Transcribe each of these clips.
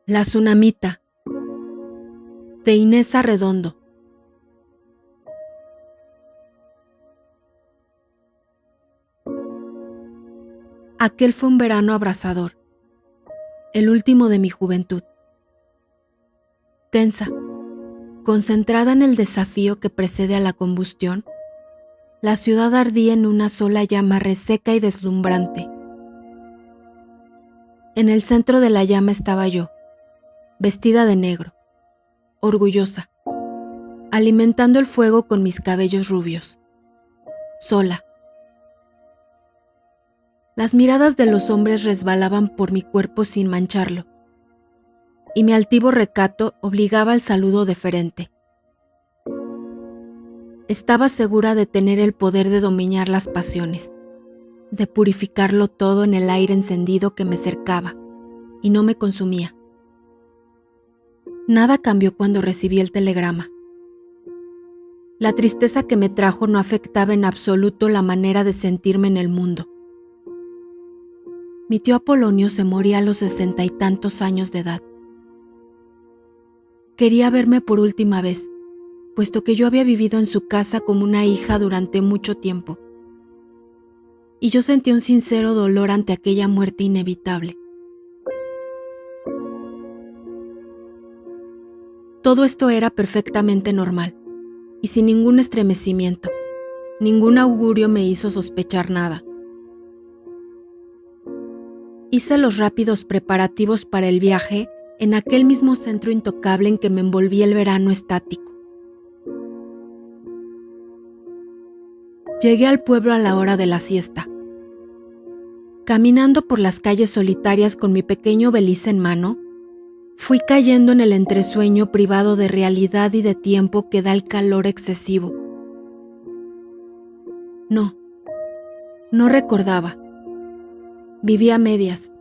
La Tsunamita, de Inés Arredondo. Aquel fue un verano abrasador, el último de mi juventud. Tensa, concentrada en el desafío que precede a la combustión, la ciudad ardía en una sola llama reseca y deslumbrante. En el centro de la llama estaba yo, vestida de negro, orgullosa, alimentando el fuego con mis cabellos rubios, sola. Las miradas de los hombres resbalaban por mi cuerpo sin mancharlo, y mi altivo recato obligaba al saludo deferente. Estaba segura de tener el poder de dominar las pasiones, de purificarlo todo en el aire encendido que me cercaba y no me consumía. Nada cambió cuando recibí el telegrama. La tristeza que me trajo no afectaba en absoluto la manera de sentirme en el mundo. Mi tío Apolonio se moría a los 60 y tantos años de edad. Quería verme por última vez, puesto que yo había vivido en su casa como una hija durante mucho tiempo. Y yo sentía un sincero dolor ante aquella muerte inevitable. Todo esto era perfectamente normal, y sin ningún estremecimiento. Ningún augurio me hizo sospechar nada. Hice los rápidos preparativos para el viaje en aquel mismo centro intocable en que me envolvía el verano estático. Llegué al pueblo a la hora de la siesta. Caminando por las calles solitarias con mi pequeño beliz en mano, fui cayendo en el entresueño privado de realidad y de tiempo que da el calor excesivo. No recordaba. Vivía a medias,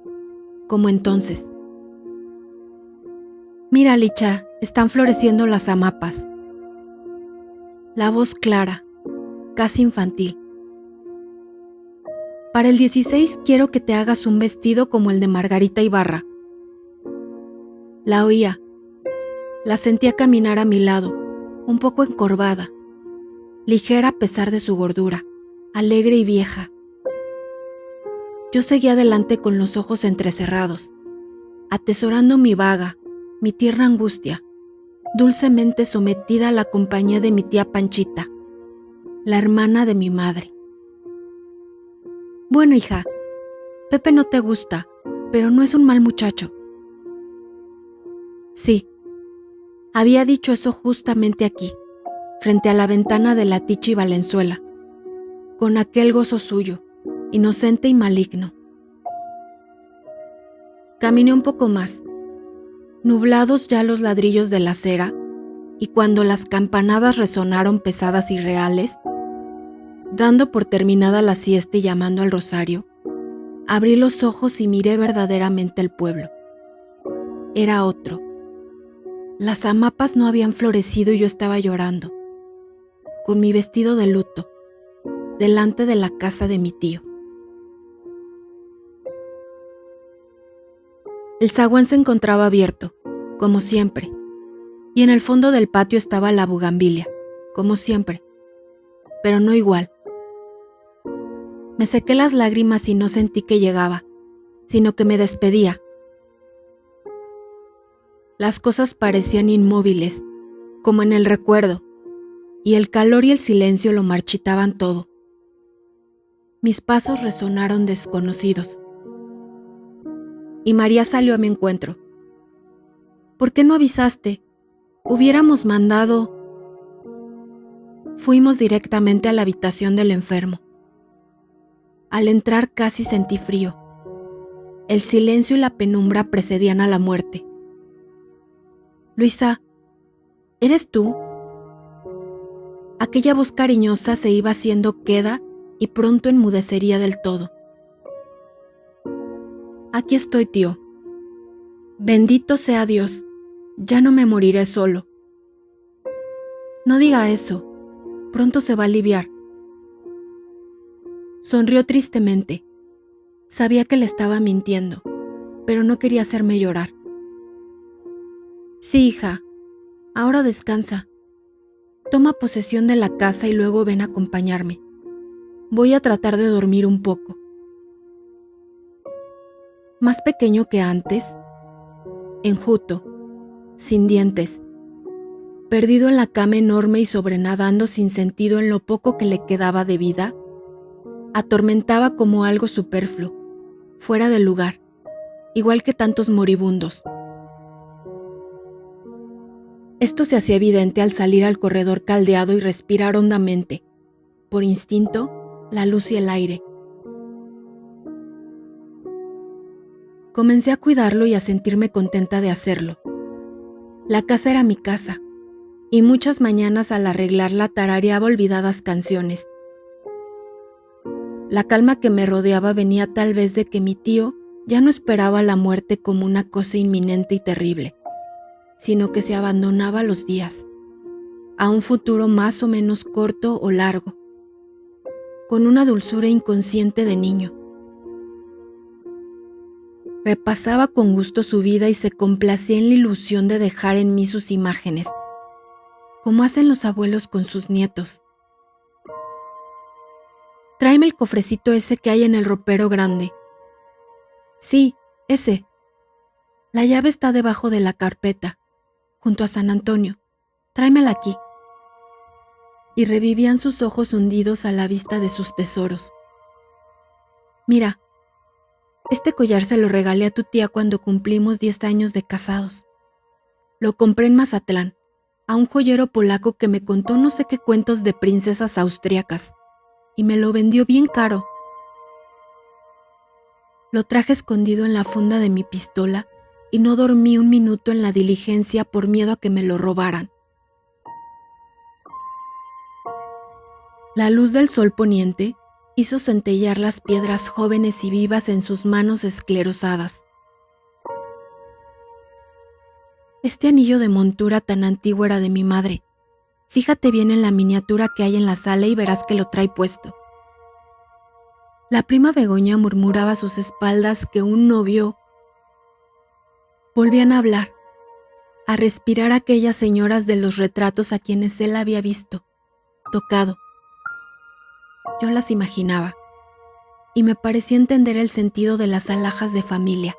como entonces. Mira, Licha, están floreciendo las amapas. La voz clara, casi infantil. Para el 16 quiero que te hagas un vestido como el de Margarita Ibarra. La oía. La sentía caminar a mi lado, un poco encorvada, ligera a pesar de su gordura, alegre y vieja. Yo seguía adelante con los ojos entrecerrados, atesorando mi vaga, mi tierna angustia, dulcemente sometida a la compañía de mi tía Panchita, la hermana de mi madre. Bueno, hija, Pepe no te gusta, pero no es un mal muchacho. Sí, había dicho eso justamente aquí, frente a la ventana de la Tichi Valenzuela, con aquel gozo suyo, inocente y maligno. Caminé un poco más, nublados ya los ladrillos de la acera, y cuando las campanadas resonaron pesadas y reales, dando por terminada la siesta y llamando al rosario, abrí los ojos y miré verdaderamente el pueblo. Era otro. Las amapas no habían florecido y yo estaba llorando, con mi vestido de luto, delante de la casa de mi tío. El zaguán se encontraba abierto, como siempre, y en el fondo del patio estaba la bugambilia, como siempre, pero no igual. Me sequé las lágrimas y no sentí que llegaba, sino que me despedía. Las cosas parecían inmóviles, como en el recuerdo, y el calor y el silencio lo marchitaban todo. Mis pasos resonaron desconocidos. Y María salió a mi encuentro. ¿Por qué no avisaste? Hubiéramos mandado. Fuimos directamente a la habitación del enfermo. Al entrar casi sentí frío. El silencio y la penumbra precedían a la muerte. Luisa, ¿eres tú? Aquella voz cariñosa se iba haciendo queda y pronto enmudecería del todo. Aquí estoy, tío. Bendito sea Dios, ya no me moriré solo. No diga eso, pronto se va a aliviar. Sonrió tristemente. Sabía que le estaba mintiendo, pero no quería hacerme llorar. Sí, hija, ahora descansa. Toma posesión de la casa y luego ven a acompañarme. Voy a tratar de dormir un poco. Más pequeño que antes, enjuto, sin dientes, perdido en la cama enorme y sobrenadando sin sentido en lo poco que le quedaba de vida, atormentaba como algo superfluo, fuera del lugar, igual que tantos moribundos. Esto se hacía evidente al salir al corredor caldeado y respirar hondamente, por instinto, la luz y el aire. Comencé a cuidarlo y a sentirme contenta de hacerlo. La casa era mi casa, y muchas mañanas al arreglarla tarareaba olvidadas canciones. La calma que me rodeaba venía tal vez de que mi tío ya no esperaba la muerte como una cosa inminente y terrible, sino que se abandonaba a los días, a un futuro más o menos corto o largo, con una dulzura inconsciente de niño. Repasaba con gusto su vida y se complacía en la ilusión de dejar en mí sus imágenes, como hacen los abuelos con sus nietos. Tráeme el cofrecito ese que hay en el ropero grande. Sí, ese. La llave está debajo de la carpeta, junto a San Antonio. Tráemela aquí. Y revivían sus ojos hundidos a la vista de sus tesoros. Mira, este collar se lo regalé a tu tía cuando cumplimos 10 años de casados. Lo compré en Mazatlán, a un joyero polaco que me contó no sé qué cuentos de princesas austriacas, y me lo vendió bien caro. Lo traje escondido en la funda de mi pistola y no dormí un minuto en la diligencia por miedo a que me lo robaran. La luz del sol poniente hizo centellear las piedras jóvenes y vivas en sus manos esclerosadas. Este anillo de montura tan antiguo era de mi madre. Fíjate bien en la miniatura que hay en la sala y verás que lo trae puesto. La prima Begoña murmuraba a sus espaldas que un novio. Volvían a hablar, a respirar aquellas señoras de los retratos a quienes él había visto, tocado. Yo las imaginaba, y me parecía entender el sentido de las alhajas de familia.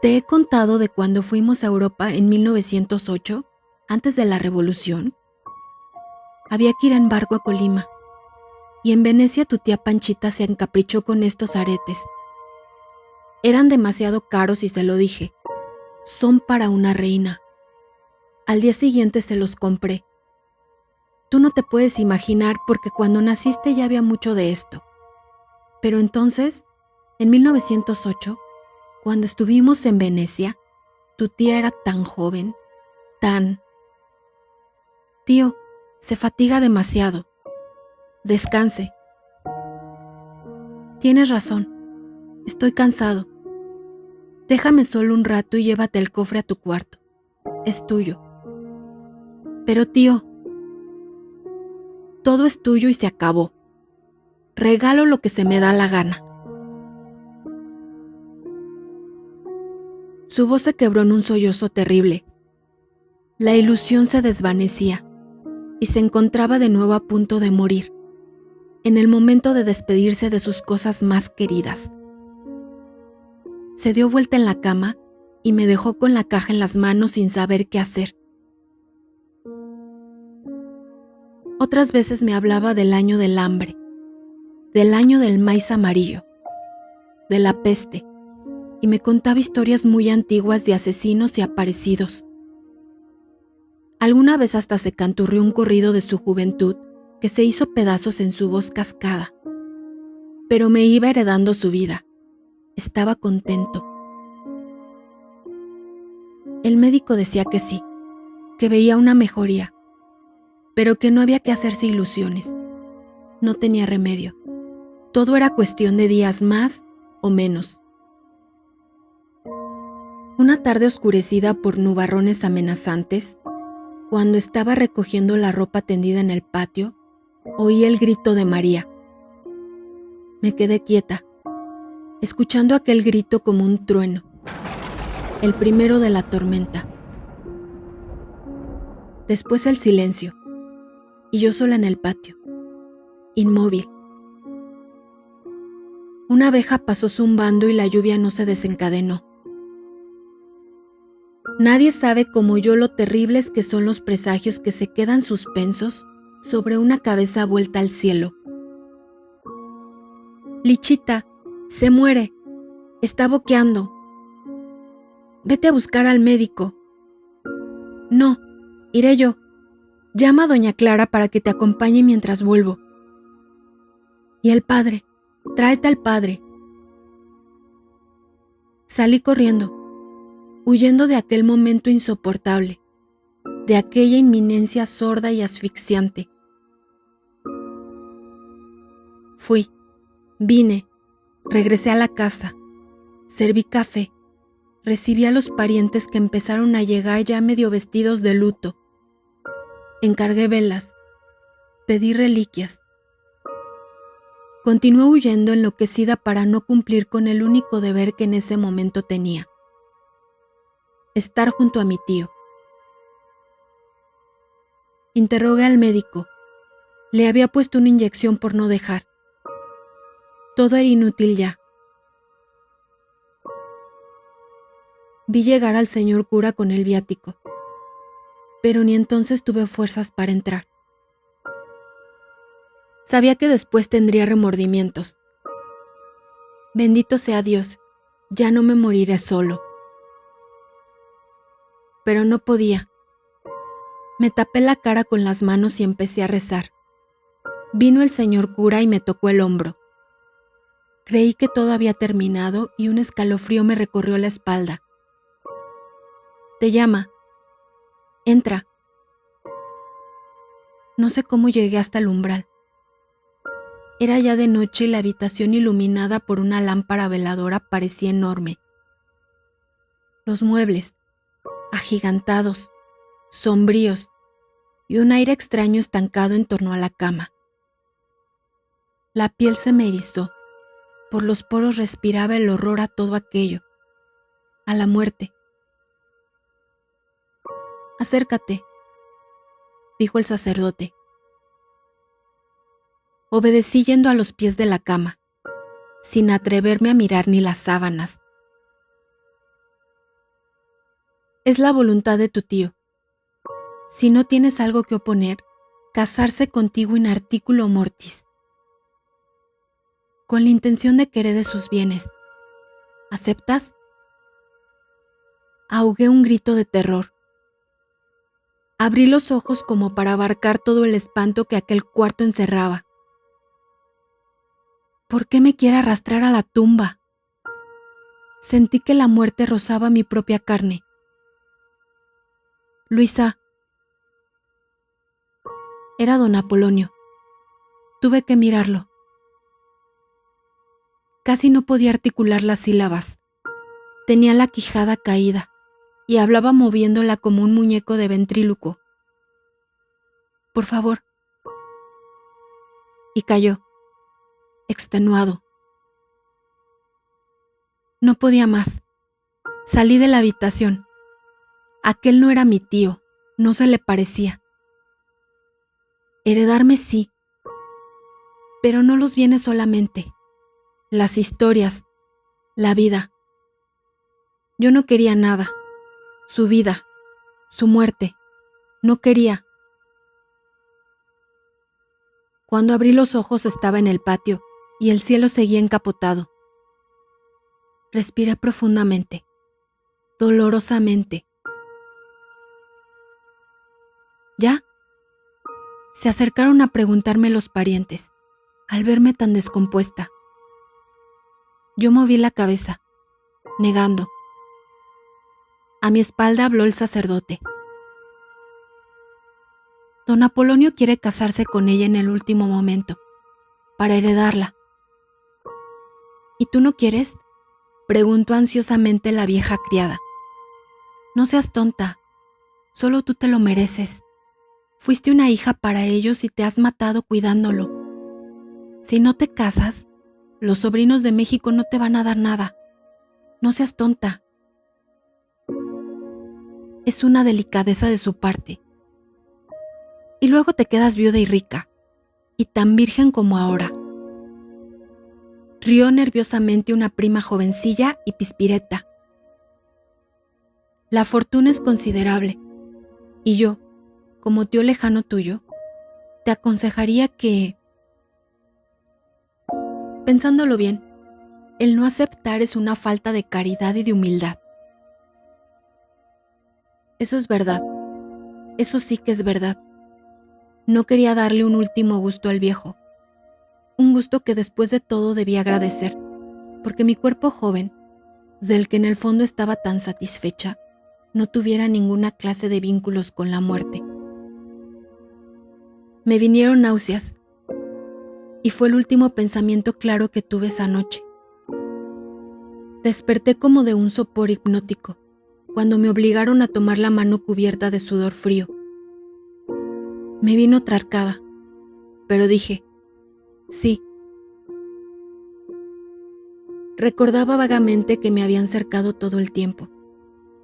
Te he contado de cuando fuimos a Europa en 1908, antes de la Revolución. Había que ir en barco a Colima, y en Venecia tu tía Panchita se encaprichó con estos aretes. Eran demasiado caros y se lo dije. Son para una reina. Al día siguiente se los compré. Tú no te puedes imaginar porque cuando naciste ya había mucho de esto. Pero entonces, en 1908, cuando estuvimos en Venecia, tu tía era tan joven, tan... Tío, se fatiga demasiado. Descanse. Tienes razón. Estoy cansado. Déjame solo un rato y llévate el cofre a tu cuarto. Es tuyo. Pero tío, todo es tuyo y se acabó. Regalo lo que se me da la gana. Su voz se quebró en un sollozo terrible. La ilusión se desvanecía y se encontraba de nuevo a punto de morir, en el momento de despedirse de sus cosas más queridas. Se dio vuelta en la cama y me dejó con la caja en las manos sin saber qué hacer. Otras veces me hablaba del año del hambre, del año del maíz amarillo, de la peste, y me contaba historias muy antiguas de asesinos y aparecidos. Alguna vez hasta se canturrió un corrido de su juventud que se hizo pedazos en su voz cascada. Pero me iba heredando su vida. Estaba contento. El médico decía que sí, que veía una mejoría, pero que no había que hacerse ilusiones. No tenía remedio. Todo era cuestión de días más o menos. Una tarde oscurecida por nubarrones amenazantes, cuando estaba recogiendo la ropa tendida en el patio, oí el grito de María. Me quedé quieta, escuchando aquel grito como un trueno. el primero de la tormenta. Después el silencio, y yo sola en el patio, inmóvil. Una abeja pasó zumbando y la lluvia no se desencadenó. Nadie sabe como yo lo terribles que son los presagios que se quedan suspensos sobre una cabeza vuelta al cielo. Lichita, se muere, está boqueando. Vete a buscar al médico. No, iré yo. Llama a doña Clara para que te acompañe mientras vuelvo. Y el padre, tráete al padre. Salí corriendo, huyendo de aquel momento insoportable, de aquella inminencia sorda y asfixiante. Fui, vine, regresé a la casa, serví café, recibí a los parientes que empezaron a llegar ya medio vestidos de luto. Encargué velas, pedí reliquias. Continué huyendo enloquecida para no cumplir con el único deber que en ese momento tenía: estar junto a mi tío. Interrogué al médico. Le había puesto una inyección por no dejar. Todo era inútil ya. Vi llegar al señor cura con el viático, pero ni entonces tuve fuerzas para entrar. Sabía que después tendría remordimientos. Bendito sea Dios, ya no me moriré solo. Pero no podía. Me tapé la cara con las manos y empecé a rezar. Vino el señor cura y me tocó el hombro. Creí que todo había terminado y un escalofrío me recorrió la espalda. Te llama. Entra. No sé cómo llegué hasta el umbral. Era ya de noche y la habitación iluminada por una lámpara veladora parecía enorme. Los muebles, agigantados, sombríos, y un aire extraño estancado en torno a la cama. La piel se me erizó. Por los poros respiraba el horror a todo aquello, a la muerte. Acércate, dijo el sacerdote. Obedecí yendo a los pies de la cama, sin atreverme a mirar ni las sábanas. Es la voluntad de tu tío. Si no tienes algo que oponer, casarse contigo in articulo mortis, con la intención de que heredes sus bienes. ¿Aceptas? Ahogué un grito de terror. Abrí los ojos como para abarcar todo el espanto que aquel cuarto encerraba. ¿Por qué me quiere arrastrar a la tumba? Sentí que la muerte rozaba mi propia carne. Luisa. Era don Apolonio. Tuve que mirarlo. Casi no podía articular las sílabas. Tenía la quijada caída y hablaba moviéndola como un muñeco de ventrílocuo. Por favor. Y cayó, extenuado. No podía más. Salí de la habitación. Aquel no era mi tío, no se le parecía. Heredarme sí, pero no los bienes solamente, las historias, la vida. Yo no quería nada, su vida, su muerte, no quería. Cuando abrí los ojos estaba en el patio y el cielo seguía encapotado. Respiré profundamente, dolorosamente. ¿Ya? Se acercaron a preguntarme los parientes, al verme tan descompuesta. Yo moví la cabeza, negando. A mi espalda habló el sacerdote. Don Apolonio quiere casarse con ella en el último momento, para heredarla. ¿Y tú no quieres?, preguntó ansiosamente la vieja criada. No seas tonta, solo tú te lo mereces. Fuiste una hija para ellos y te has matado cuidándolo. Si no te casas, los sobrinos de México no te van a dar nada. No seas tonta. es una delicadeza de su parte. Y luego te quedas viuda y rica, y tan virgen como ahora. Rió nerviosamente una prima jovencilla y pispireta. La fortuna es considerable, y yo, como tío lejano tuyo, te aconsejaría que, pensándolo bien, el no aceptar es una falta de caridad y de humildad. Eso es verdad, eso sí que es verdad. No quería darle un último gusto al viejo, un gusto que después de todo debía agradecer, porque mi cuerpo joven, del que en el fondo estaba tan satisfecha, no tuviera ninguna clase de vínculos con la muerte. Me vinieron náuseas, y fue el último pensamiento claro que tuve esa noche. Desperté como de un sopor hipnótico, cuando me obligaron a tomar la mano cubierta de sudor frío. Me vino otra arcada, pero dije, sí. Recordaba vagamente que me habían cercado todo el tiempo,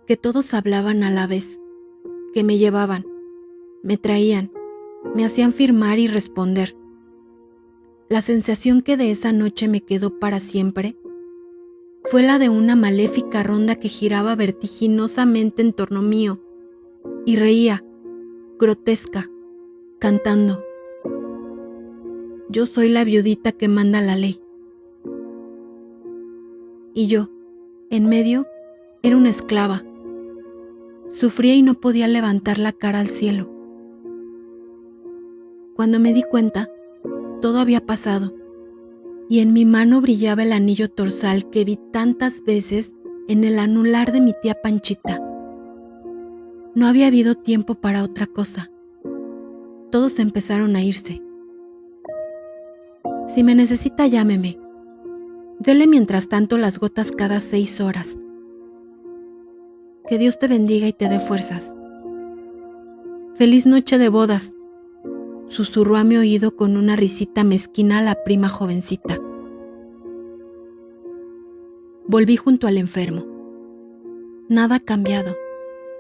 que todos hablaban a la vez, que me llevaban, me traían, me hacían firmar y responder. La sensación que de esa noche me quedó para siempre fue la de una maléfica ronda que giraba vertiginosamente en torno mío y reía, grotesca, cantando. Yo soy la viudita que manda la ley. Y yo, en medio, era una esclava. Sufría y no podía levantar la cara al cielo. Cuando me di cuenta, todo había pasado, y en mi mano brillaba el anillo torsal que vi tantas veces en el anular de mi tía Panchita. No había habido tiempo para otra cosa. Todos empezaron a irse. Si me necesita, llámeme. Dele mientras tanto las gotas cada 6 horas. Que Dios te bendiga y te dé fuerzas. Feliz noche de bodas, susurró a mi oído con una risita mezquina la prima jovencita. Volví junto al enfermo. Nada ha cambiado,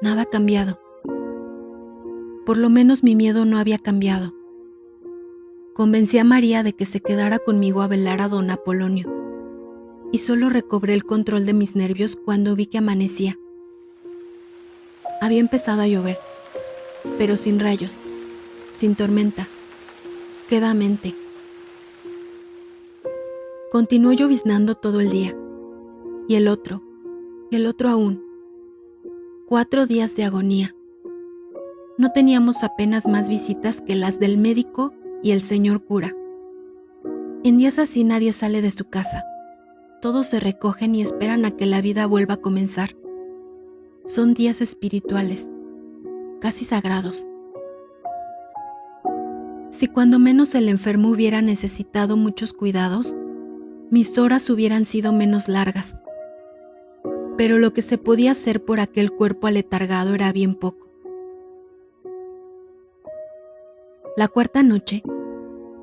nada ha cambiado. Por lo menos mi miedo no había cambiado. Convencí a María de que se quedara conmigo a velar a don Apolonio, y solo recobré el control de mis nervios cuando vi que amanecía. Había empezado a llover, pero sin rayos, sin tormenta, quedamente. Continuó lloviznando todo el día, y el otro aún. 4 días de agonía. No teníamos apenas más visitas que las del médico y el señor cura. En días así nadie sale de su casa. Todos se recogen y esperan a que la vida vuelva a comenzar. Son días espirituales, casi sagrados. Si cuando menos el enfermo hubiera necesitado muchos cuidados, mis horas hubieran sido menos largas. Pero lo que se podía hacer por aquel cuerpo aletargado era bien poco. La 4ª noche,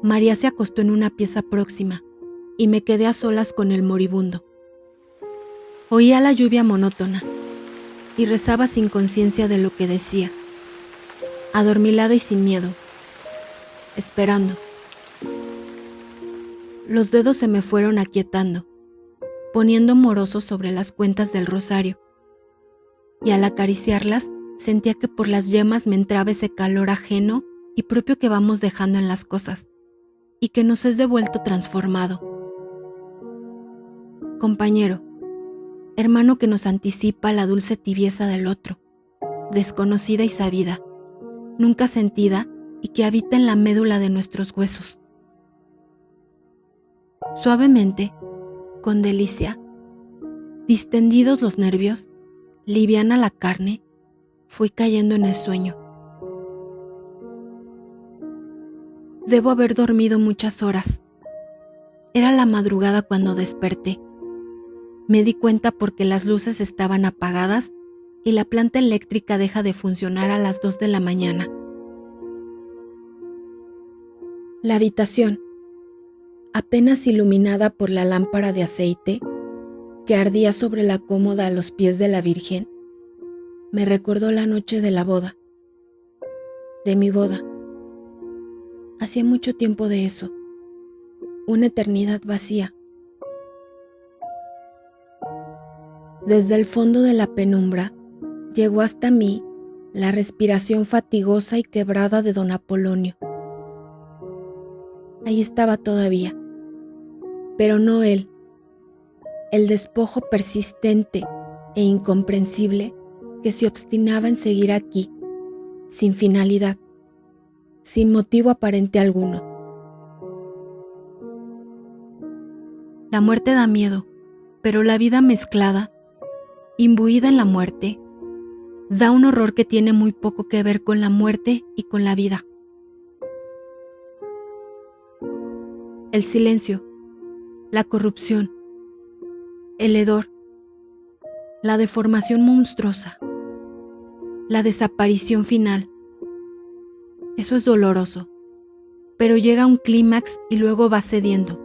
María se acostó en una pieza próxima y me quedé a solas con el moribundo. Oía la lluvia monótona y rezaba sin conciencia de lo que decía, adormilada y sin miedo, esperando. Los dedos se me fueron aquietando, poniendo morosos sobre las cuentas del rosario, y al acariciarlas sentía que por las yemas me entraba ese calor ajeno y propio que vamos dejando en las cosas, y que nos es devuelto transformado. Compañero, hermano que nos anticipa la dulce tibieza del otro, desconocida y sabida, nunca sentida y que habita en la médula de nuestros huesos. Suavemente, con delicia, distendidos los nervios, liviana la carne, fui cayendo en el sueño. Debo haber dormido muchas horas. Era la madrugada cuando desperté. Me di cuenta porque las luces estaban apagadas y la planta eléctrica deja de funcionar a las 2 de la mañana. La habitación, apenas iluminada por la lámpara de aceite que ardía sobre la cómoda a los pies de la Virgen, Me recordó la noche de la boda, de mi boda. Hacía mucho tiempo de eso, una eternidad vacía. Desde el fondo de la penumbra llegó hasta mí la respiración fatigosa y quebrada de don Apolonio. Ahí estaba todavía, pero no él, el despojo persistente e incomprensible que se obstinaba en seguir aquí, sin finalidad, sin motivo aparente alguno. La muerte da miedo, pero la vida mezclada, imbuida en la muerte, da un horror que tiene muy poco que ver con la muerte y con la vida. El silencio, la corrupción, el hedor, la deformación monstruosa, la desaparición final. Eso es doloroso, pero llega a un clímax y luego va cediendo.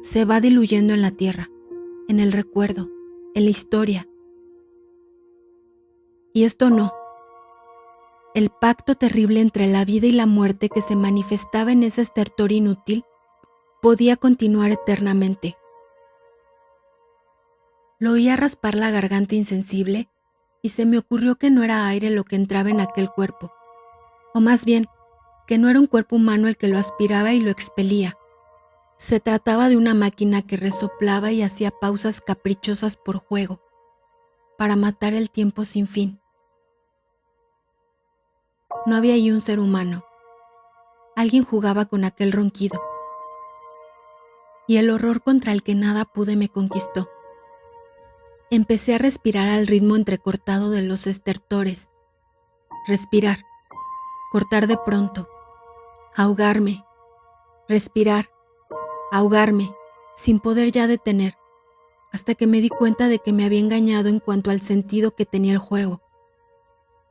Se va diluyendo en la tierra, en el recuerdo, en la historia. Y esto no. El pacto terrible entre la vida y la muerte que se manifestaba en ese estertor inútil podía continuar eternamente. Lo oía raspar la garganta insensible y se me ocurrió que no era aire lo que entraba en aquel cuerpo, o más bien, que no era un cuerpo humano el que lo aspiraba y lo expelía. Se trataba de una máquina que resoplaba y hacía pausas caprichosas por juego, para matar el tiempo sin fin. No había ahí un ser humano. Alguien jugaba con aquel ronquido. Y el horror contra el que nada pude me conquistó. Empecé a respirar al ritmo entrecortado de los estertores. Respirar, cortar de pronto, ahogarme, respirar, ahogarme, sin poder ya detener, hasta que me di cuenta de que me había engañado en cuanto al sentido que tenía el juego,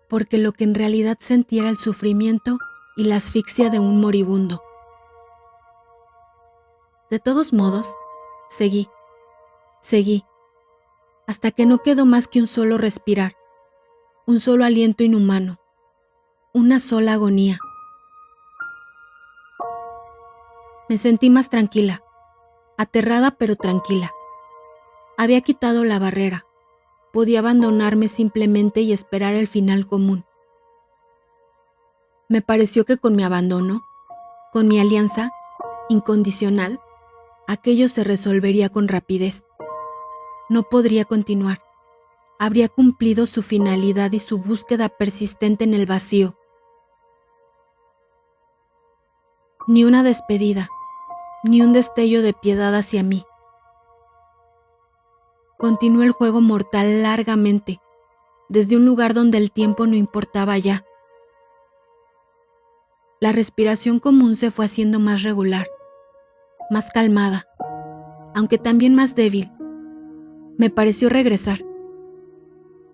porque lo que en realidad sentía era el sufrimiento y la asfixia de un moribundo. De todos modos, seguí, hasta que no quedó más que un solo respirar, un solo aliento inhumano, una sola agonía. Me sentí más tranquila, aterrada pero tranquila. Había quitado la barrera, podía abandonarme simplemente y esperar el final común. Me pareció que con mi abandono, con mi alianza incondicional, aquello se resolvería con rapidez. No podría continuar. Habría cumplido su finalidad y su búsqueda persistente en el vacío. Ni una despedida, ni un destello de piedad hacia mí. Continué el juego mortal largamente, desde un lugar donde el tiempo no importaba ya. La respiración común se fue haciendo más regular, más calmada, aunque también más débil. Me pareció regresar,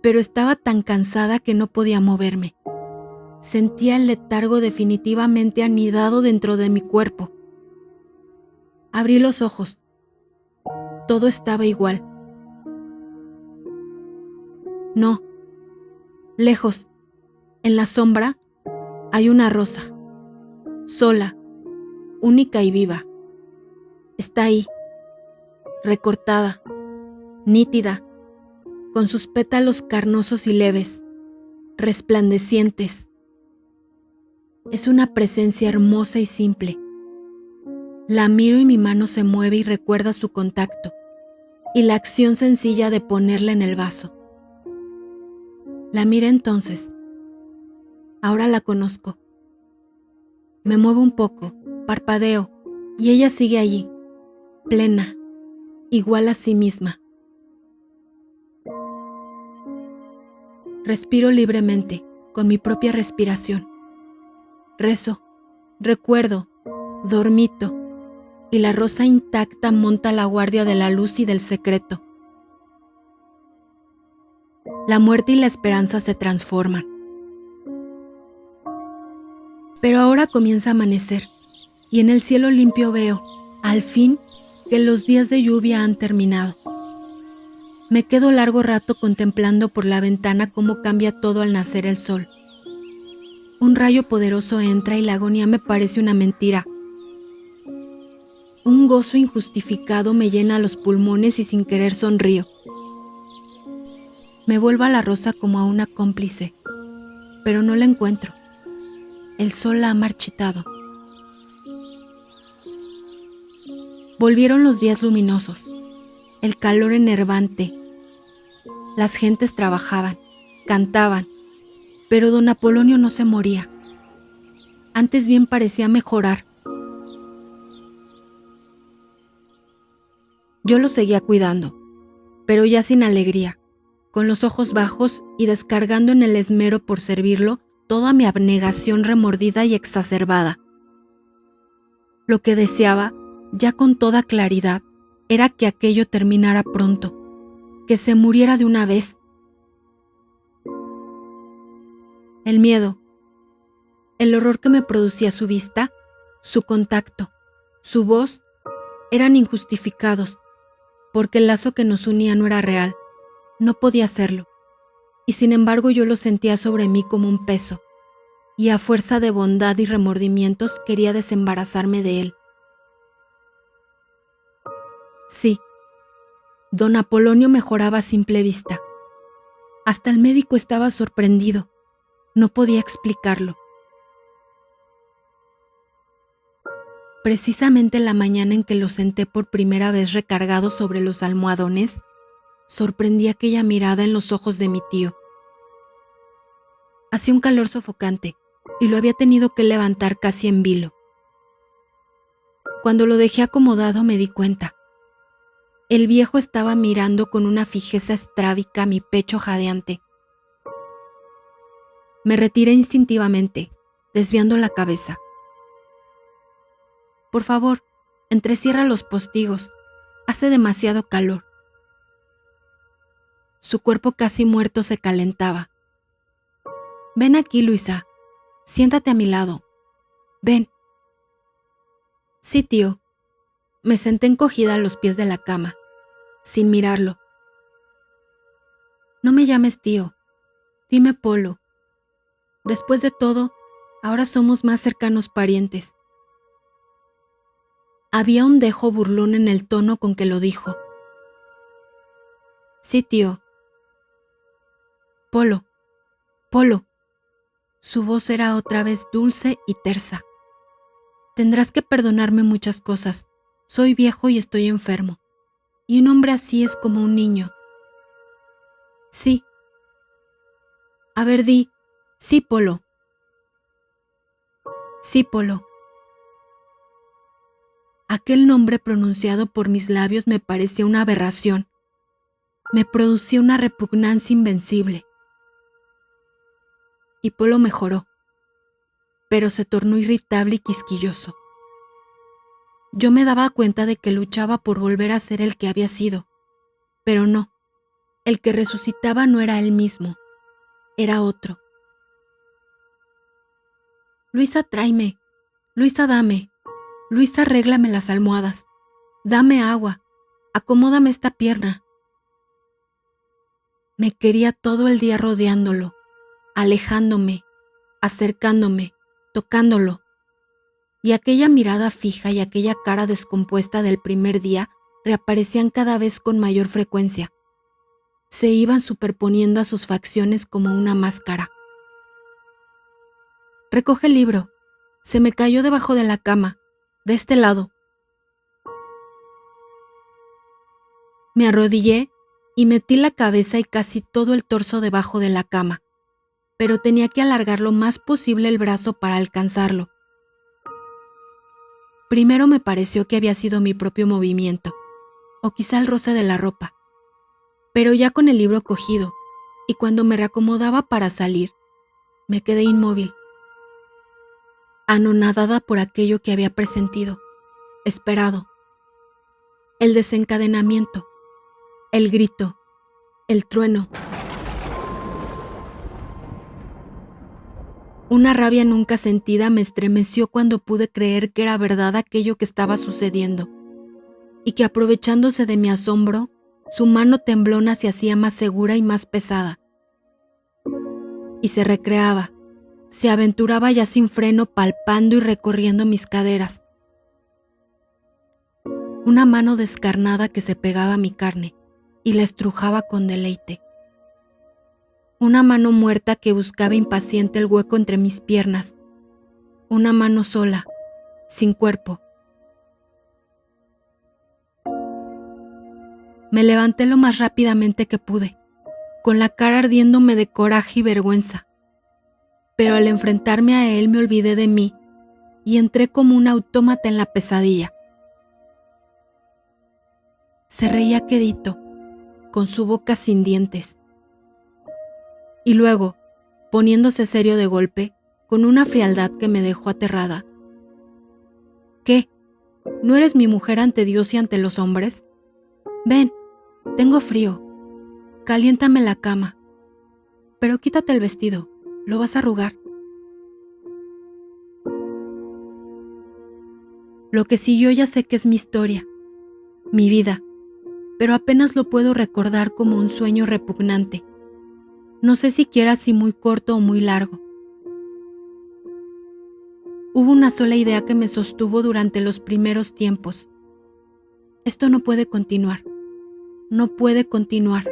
pero estaba tan cansada que no podía moverme. Sentía el letargo definitivamente anidado dentro de mi cuerpo. Abrí los ojos. Todo estaba igual. No. Lejos, en la sombra, hay una rosa. Sola, única y viva. Está ahí, recortada, nítida, con sus pétalos carnosos y leves, resplandecientes. Es una presencia hermosa y simple. La miro y mi mano se mueve y recuerda su contacto y la acción sencilla de ponerla en el vaso. La miré entonces. Ahora la conozco. Me muevo un poco, parpadeo, y ella sigue allí, plena, igual a sí misma. Respiro libremente, con mi propia respiración. Rezo, recuerdo, dormito, y la rosa intacta monta la guardia de la luz y del secreto. La muerte y la esperanza se transforman. Pero ahora comienza a amanecer, y en el cielo limpio veo, al fin, que los días de lluvia han terminado. Me quedo largo rato contemplando por la ventana cómo cambia todo al nacer el sol. Un rayo poderoso entra y la agonía me parece una mentira. Un gozo injustificado me llena los pulmones y sin querer sonrío. Me vuelvo a la rosa como a una cómplice, pero no la encuentro. El sol la ha marchitado. Volvieron los días luminosos, el calor enervante. Las gentes trabajaban, cantaban, pero don Apolonio no se moría. Antes bien parecía mejorar. Yo lo seguía cuidando, pero ya sin alegría, con los ojos bajos y descargando en el esmero por servirlo toda mi abnegación remordida y exacerbada. Lo que deseaba, ya con toda claridad, era que aquello terminara pronto, que se muriera de una vez. El miedo, el horror que me producía su vista, su contacto, su voz, eran injustificados, porque el lazo que nos unía no era real, no podía serlo, y sin embargo yo lo sentía sobre mí como un peso, y a fuerza de bondad y remordimientos quería desembarazarme de él. Sí, don Apolonio mejoraba a simple vista. Hasta el médico estaba sorprendido, no podía explicarlo. Precisamente la mañana en que lo senté por primera vez recargado sobre los almohadones, sorprendí aquella mirada en los ojos de mi tío. Hacía un calor sofocante y lo había tenido que levantar casi en vilo. Cuando lo dejé acomodado me di cuenta. El viejo estaba mirando con una fijeza estrábica mi pecho jadeante. Me retiré instintivamente, desviando la cabeza. Por favor, entrecierra los postigos. Hace demasiado calor. Su cuerpo casi muerto se calentaba. Ven aquí, Luisa. Siéntate a mi lado. Ven. Sí, tío. Me senté encogida a los pies de la cama, sin mirarlo. No me llames tío. Dime Polo. Después de todo, ahora somos más cercanos parientes. Había un dejo burlón en el tono con que lo dijo. Sí, tío. Polo, Polo. Su voz era otra vez dulce y tersa. Tendrás que perdonarme muchas cosas. Soy viejo y estoy enfermo. Y un hombre así es como un niño. Sí. A ver, di. Sí, Polo. Sí, Polo. Aquel nombre pronunciado por mis labios me parecía una aberración. Me producía una repugnancia invencible. Y Polo mejoró, pero se tornó irritable y quisquilloso. Yo me daba cuenta de que luchaba por volver a ser el que había sido, pero no, el que resucitaba no era él mismo, era otro. Luisa, tráeme. Luisa, dame. Luisa, arréglame las almohadas. Dame agua. Acomódame esta pierna. Me quería todo el día rodeándolo, alejándome, acercándome, tocándolo. Y aquella mirada fija y aquella cara descompuesta del primer día reaparecían cada vez con mayor frecuencia. Se iban superponiendo a sus facciones como una máscara. Recoge el libro. Se me cayó debajo de la cama, de este lado. Me arrodillé y metí la cabeza y casi todo el torso debajo de la cama, pero tenía que alargar lo más posible el brazo para alcanzarlo. Primero me pareció que había sido mi propio movimiento, o quizá el roce de la ropa, pero ya con el libro cogido, y cuando me reacomodaba para salir, me quedé inmóvil, anonadada por aquello que había presentido, esperado. El desencadenamiento, el grito, el trueno. Una rabia nunca sentida me estremeció cuando pude creer que era verdad aquello que estaba sucediendo, y que aprovechándose de mi asombro, Su mano temblona se hacía más segura y más pesada. Y se recreaba, se aventuraba ya sin freno, palpando y recorriendo mis caderas. Una mano descarnada que se pegaba a mi carne y la estrujaba con deleite. Una mano muerta que buscaba impaciente el hueco entre mis piernas. Una mano sola, sin cuerpo. Me levanté lo más rápidamente que pude, con la cara ardiéndome de coraje y vergüenza. Pero al enfrentarme a él me olvidé de mí y entré como un autómata en la pesadilla. Se reía quedito, con su boca sin dientes. Y luego, poniéndose serio de golpe, con una frialdad que me dejó aterrada. ¿Qué? ¿No eres mi mujer ante Dios y ante los hombres? Ven, tengo frío. Caliéntame la cama. Pero quítate el vestido, lo vas a arrugar. Lo que siguió ya sé que es mi historia, mi vida, pero apenas lo puedo recordar como un sueño repugnante. No sé siquiera si muy corto o muy largo. Hubo una sola idea que me sostuvo durante los primeros tiempos. Esto no puede continuar. No puede continuar.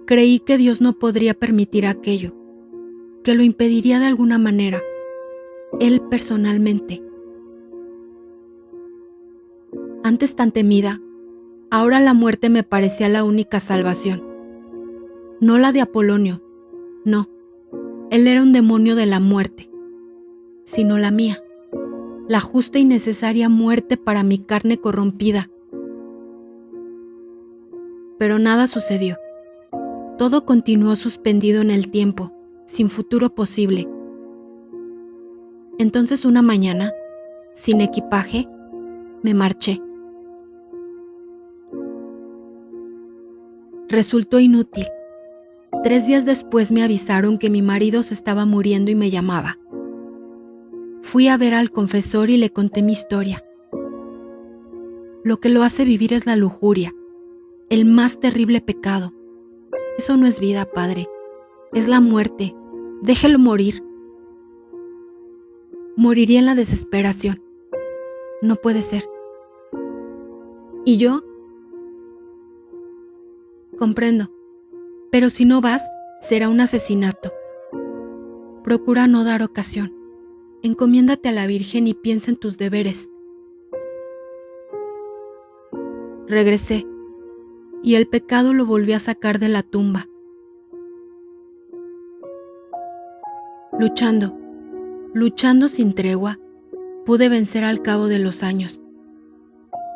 Creí que Dios no podría permitir aquello, que lo impediría de alguna manera, Él personalmente. Antes tan temida, ahora la muerte me parecía la única salvación. No la de Apolonio, no, él era un demonio de la muerte, sino la mía, la justa y necesaria muerte para mi carne corrompida. Pero nada sucedió. Todo continuó suspendido en el tiempo, sin futuro posible. Entonces una mañana, sin equipaje, me marché. Resultó inútil. 3 días después me avisaron que mi marido se estaba muriendo y me llamaba. Fui a ver al confesor y le conté mi historia. Lo que lo hace vivir es la lujuria, el más terrible pecado. Eso no es vida, padre. Es la muerte. Déjelo morir. Moriría en la desesperación. No puede ser. ¿Y yo? Comprendo. Pero si no vas, será un asesinato. Procura no dar ocasión. Encomiéndate a la Virgen y piensa en tus deberes. Regresé, y el pecado lo volvió a sacar de la tumba. Luchando sin tregua, pude vencer al cabo de los años.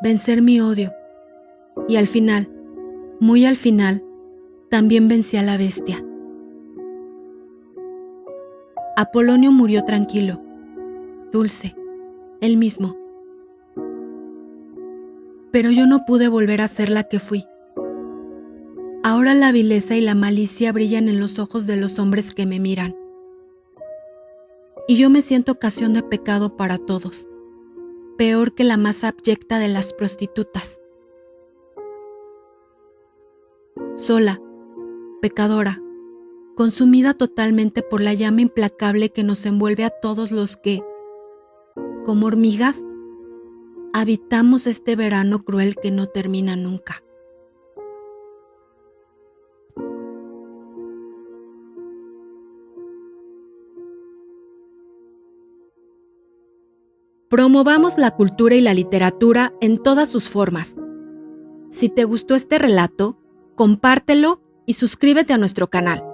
Vencer mi odio, y al final, muy al final, también vencí a la bestia. Apolonio murió tranquilo, dulce, él mismo. Pero yo no pude volver a ser la que fui. Ahora la vileza y la malicia brillan en los ojos de los hombres que me miran. Y yo me siento ocasión de pecado para todos, peor que la más abyecta de las prostitutas. Sola, pecadora, consumida totalmente por la llama implacable que nos envuelve a todos los que, como hormigas, habitamos este verano cruel que no termina nunca. Promovamos la cultura y la literatura en todas sus formas. Si te gustó este relato, compártelo y suscríbete a nuestro canal.